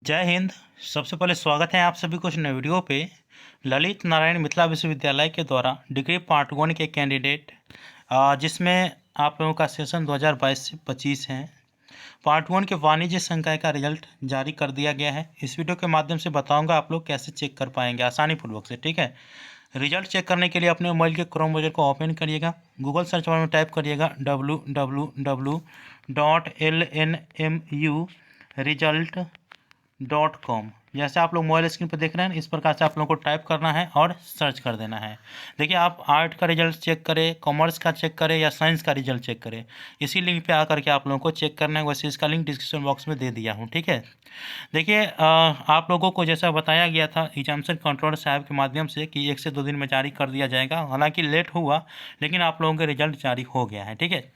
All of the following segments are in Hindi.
जय हिंद। सबसे पहले स्वागत है आप सभी को इस नए वीडियो पे। ललित नारायण मिथिला विश्वविद्यालय के द्वारा डिग्री पार्ट 1 के कैंडिडेट जिसमें आप लोगों का सेशन 2022 से 25 है। पार्ट 1 के वाणिज्य संकाय का रिजल्ट जारी कर दिया गया है। इस वीडियो के माध्यम से बताऊंगा आप लोग कैसे चेक कर पाएंगे आसानी पूर्वक से। ठीक है, रिजल्ट चेक करने के लिए अपने मोबाइल के क्रोम ब्राउज़र को ओपन करिएगा। गूगल सर्च बार में टाइप करिएगा www.lnmu.result.com। जैसे आप लोग मोबाइल स्क्रीन पर देख रहे हैं, इस प्रकार से आप लोगों को टाइप करना है और सर्च कर देना है। देखिए, आप आर्ट का रिजल्ट चेक करें, कॉमर्स का चेक करें या साइंस का रिजल्ट चेक करें, इसी लिंक पे आकर के आप लोगों को चेक करना है। वैसे इसका लिंक डिस्क्रिप्शन बॉक्स में दे दिया हूँ। ठीक है, देखिए, आप लोगों को जैसा बताया गया था एग्जामिनेशन कंट्रोलर साहब के माध्यम से कि 1 से 2 दिन में जारी कर दिया जाएगा। हालांकि लेट हुआ, लेकिन आप लोगों का रिजल्ट जारी हो गया है। ठीक है,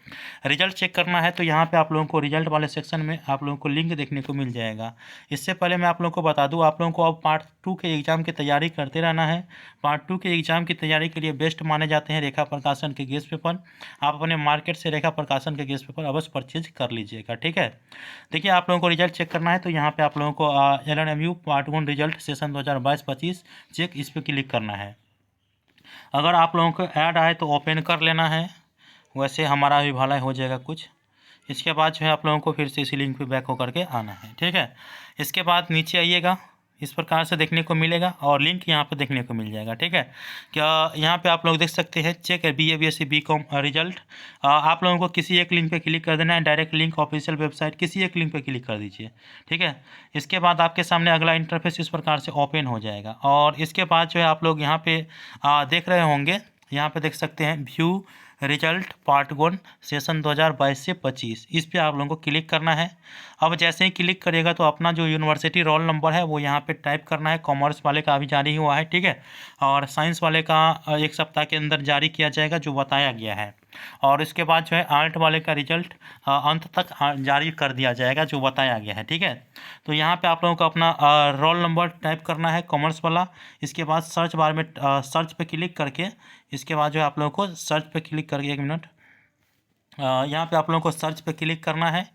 रिजल्ट चेक करना है तो यहाँ पे आप लोगों को रिजल्ट वाले सेक्शन में आप लोगों को लिंक देखने को मिल जाएगा। इससे पहले मैं आप लोगों को बता दूँ, आप लोगों को अब पार्ट 2 के एग्ज़ाम की तैयारी करते रहना है। पार्ट 2 के एग्ज़ाम की तैयारी के लिए बेस्ट माने जाते हैं रेखा प्रकाशन के गेस्ट पेपर। आप अपने मार्केट से रेखा प्रकाशन के गेस्ट पेपर अवश्य परचेज कर लीजिएगा। ठीक है, देखिए, आप लोगों को रिजल्ट चेक करना है तो यहाँ पे आप लोगों को LNMU part 1 result session 2022-25 check, इस पर क्लिक करना है। अगर आप लोगों को ऐड आए तो ओपन कर लेना है, वैसे हमारा भी भला हो जाएगा कुछ। इसके बाद जो है आप लोगों को फिर से इसी लिंक पे बैक होकर के आना है। ठीक है, इसके बाद नीचे आइएगा, इस प्रकार से देखने को मिलेगा और लिंक यहाँ पे देखने को मिल जाएगा। ठीक है, क्या यहाँ पे आप लोग देख सकते हैं check BA BSc BCom result. आप लोगों को किसी एक लिंक पे क्लिक कर देना है, डायरेक्ट लिंक ऑफिशियल वेबसाइट, किसी एक लिंक पे क्लिक कर दीजिए। ठीक है, इसके बाद आपके सामने अगला इंटरफेस इस प्रकार से ओपन हो जाएगा और इसके बाद जो है आप लोग यहाँ पे देख रहे होंगे, यहाँ पे देख सकते हैं व्यू रिजल्ट पार्ट 1 सेशन 2022 से 25। इस पे आप लोगों को क्लिक करना है। अब जैसे ही क्लिक करेगा तो अपना जो यूनिवर्सिटी रोल नंबर है वो यहाँ पे टाइप करना है। कॉमर्स वाले का अभी जारी हुआ है। ठीक है, और साइंस वाले का 1 सप्ताह के अंदर जारी किया जाएगा जो बताया गया है। और इसके बाद जो है आर्ट वाले का रिजल्ट अंत तक जारी कर दिया जाएगा जो बताया गया है। ठीक है, तो यहाँ पे आप लोगों को अपना रोल नंबर टाइप करना है कॉमर्स वाला। इसके बाद सर्च बार में सर्च पे क्लिक करके, इसके बाद जो है आप लोगों को सर्च पे क्लिक करके, 1 मिनट, यहाँ पे आप लोगों को सर्च पे क्लिक करना है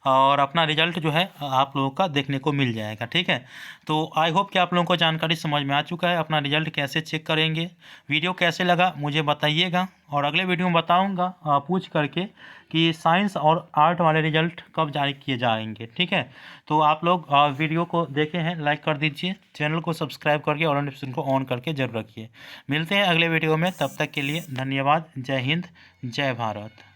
और अपना रिजल्ट जो है आप लोगों का देखने को मिल जाएगा। ठीक है, तो आई होप कि आप लोगों को जानकारी समझ में आ चुका है। अपना रिजल्ट कैसे चेक करेंगे, वीडियो कैसे लगा मुझे बताइएगा और अगले वीडियो में बताऊंगा पूछ करके कि साइंस और आर्ट वाले रिजल्ट कब जारी किए जाएंगे। ठीक है, तो आप लोग वीडियो को देखे हैं, लाइक कर दीजिए, चैनल को सब्सक्राइब करके और नोटिफिकेशन को ऑन करके जरूर रखिए। मिलते हैं अगले वीडियो में, तब तक के लिए धन्यवाद। जय हिंद, जय भारत।